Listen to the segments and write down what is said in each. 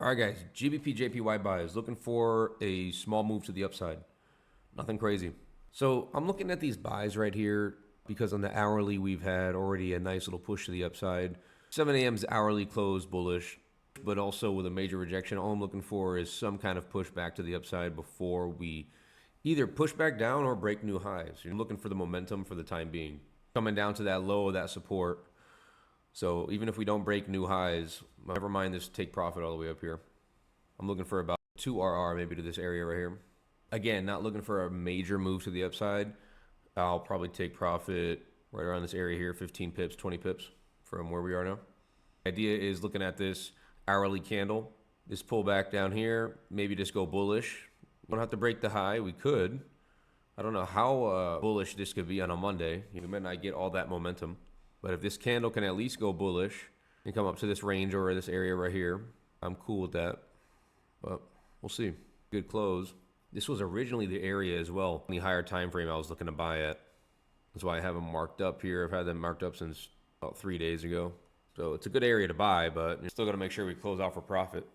All right, guys. GBP JPY buys looking for a small move to the upside. Nothing crazy. So I'm looking at these buys right here because on the hourly we've had already a nice little push to the upside. 7 a.m.'s hourly close bullish, but also with a major rejection. All I'm looking for is some kind of push back to the upside before we either push back down or break new highs. You're looking for the momentum for the time being. Coming down to that low of that support. So even if we don't break new highs, never mind this take profit all the way up here. I'm looking for about 2 RR maybe to this area right here. Again, not looking for a major move to the upside. I'll probably take profit right around this area here, 15 pips, 20 pips from where we are now. Idea is looking at this hourly candle, this pullback down here, maybe just go bullish. We don't have to break the high. We could. I don't know how bullish this could be on a Monday. We might not get all that momentum. But if this candle can at least go bullish and come up to this range or this area right here, I'm cool with that. But we'll see. Good close. This was originally the area as well, the higher time frame I was looking to buy at. That's why I have them marked up here. I've had them marked up since about 3 days ago. So it's a good area to buy, but you're still got to make sure we close out for profit.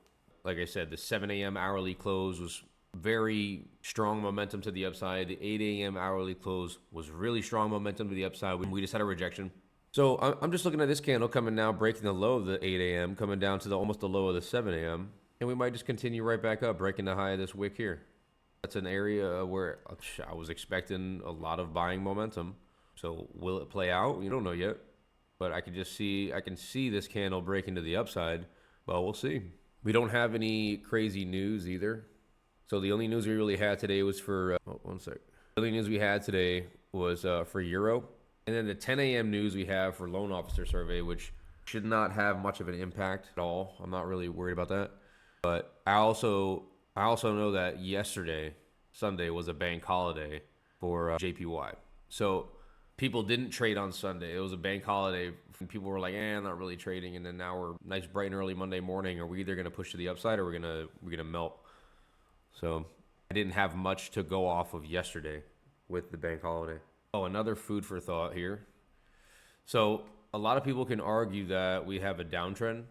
Like I said, the 7 a.m. hourly close was very strong momentum to the upside. The 8 a.m. hourly close was really strong momentum to the upside. We just had a rejection. So I'm just looking at this candle coming now, breaking the low of the 8 a.m., coming down to almost the low of the 7 a.m., and we might just continue right back up, breaking the high of this wick here. That's an area where I was expecting a lot of buying momentum. So will it play out? We don't know yet, but I can see this candle breaking to the upside. Well, we'll see. We don't have any crazy news either. So the only news we really had today was for, one sec. The only news we had today was for Euro. And then the 10 a.m. news we have for loan officer survey, which should not have much of an impact at all. I'm not really worried about that. But I also know that yesterday, Sunday, was a bank holiday for JPY. So people didn't trade on Sunday. It was a bank holiday. And people were like, I'm not really trading. And then now we're nice, bright and early Monday morning. Are we either going to push to the upside or we're gonna melt? So I didn't have much to go off of yesterday with the bank holiday. Oh, another food for thought here. So a lot of people can argue that we have a downtrend,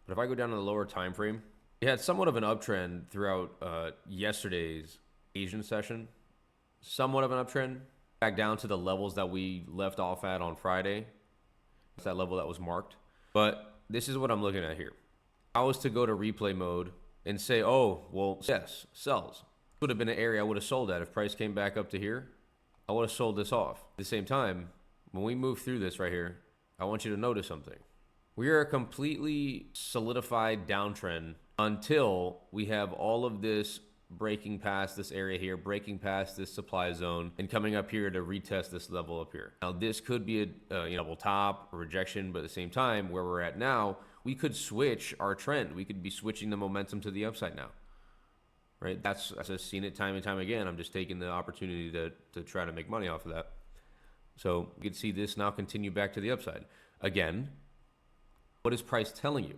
but if I go down to the lower time frame, we had somewhat of an uptrend throughout yesterday's Asian session, somewhat of an uptrend back down to the levels that we left off at on Friday. It's that level that was marked. But this is what I'm looking at here. I was to go to replay mode and say, oh, well, yes, sells. Would have been an area I would have sold at if price came back up to here. I would have sold this off. At the same time, when we move through this right here, I want you to notice something. We are a completely solidified downtrend until we have all of this breaking past this area here, breaking past this supply zone, and coming up here to retest this level up here. Now, this could be a double top, a rejection, but at the same time, where we're at now, we could switch our trend. We could be switching the momentum to the upside now. Right? That's I've just seen it time and time again. I'm just taking the opportunity to try to make money off of that. So you can see this now continue back to the upside. Again, what is price telling you?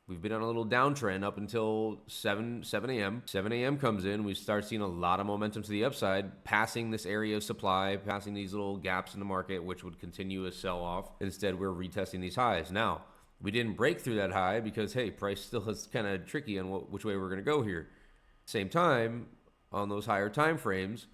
We've been on a little downtrend up until 7 a.m. 7 a.m. comes in. We start seeing a lot of momentum to the upside, passing this area of supply, passing these little gaps in the market, which would continue a sell-off. Instead, we're retesting these highs. Now, we didn't break through that high because, hey, price still is kind of tricky on which way we're going to go here. Same time, on those higher time frames,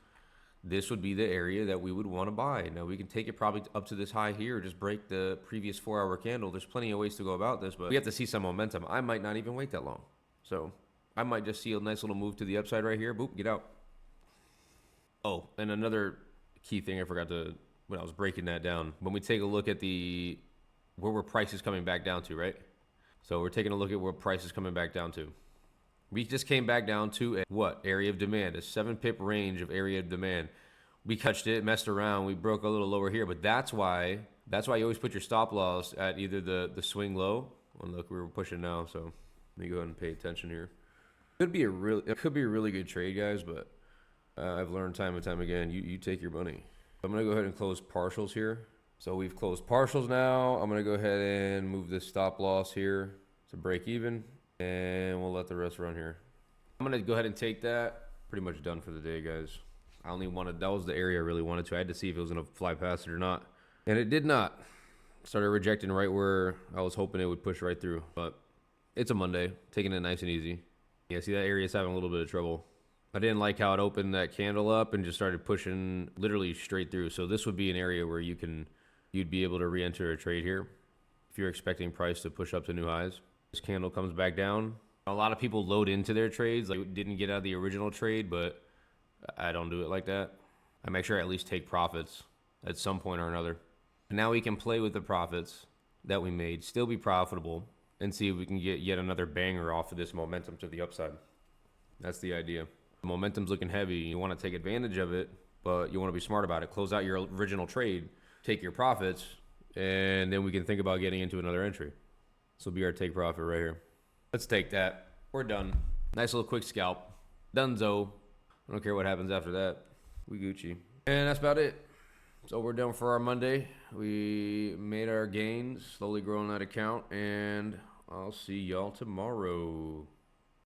this would be the area that we would want to buy. Now, we can take it probably up to this high here, just break the previous 4-hour candle. There's plenty of ways to go about this, but we have to see some momentum. I might not even wait that long. So I might just see a nice little move to the upside right here. Boop, get out. Oh, and another key thing I forgot to, when I was breaking that down, when we take a look at where price is coming back down to, right? So we're taking a look at where price is coming back down to. We just came back down to area of demand, a 7-pip range of area of demand. We touched it, messed around, we broke a little lower here, but that's why you always put your stop loss at either the swing low. And look, we're pushing now, so let me go ahead and pay attention here. It could be a really good trade, guys, but I've learned time and time again, you take your money. I'm gonna go ahead and close partials here. So we've closed partials now. I'm gonna go ahead and move this stop loss here to break even. And we'll let the rest run here. I'm going to go ahead and take that. Pretty much done for the day, guys. I only wanted, that was the area I really wanted to. I had to see if it was going to fly past it or not. And it did not. Started rejecting right where I was hoping it would push right through. But It's a Monday, taking it nice and easy. Yeah, see that area's having a little bit of trouble. I didn't like how it opened that candle up and just started pushing literally straight through. So this would be an area where you'd be able to re-enter a trade here if you're expecting price to push up to new highs. This candle comes back down. A lot of people load into their trades, like didn't get out of the original trade, but I don't do it like that. I make sure I at least take profits at some point or another. And now we can play with the profits that we made, still be profitable, and see if we can get yet another banger off of this momentum to the upside. That's the idea. The momentum's looking heavy. You want to take advantage of it, but you want to be smart about it. Close out your original trade, take your profits, and then we can think about getting into another entry. This will be our take profit right here. Let's take that. We're done. Nice little quick scalp. Dunzo. I don't care what happens after that. We Gucci. And that's about it. So we're done for our Monday. We made our gains, slowly growing that account, and I'll see y'all tomorrow.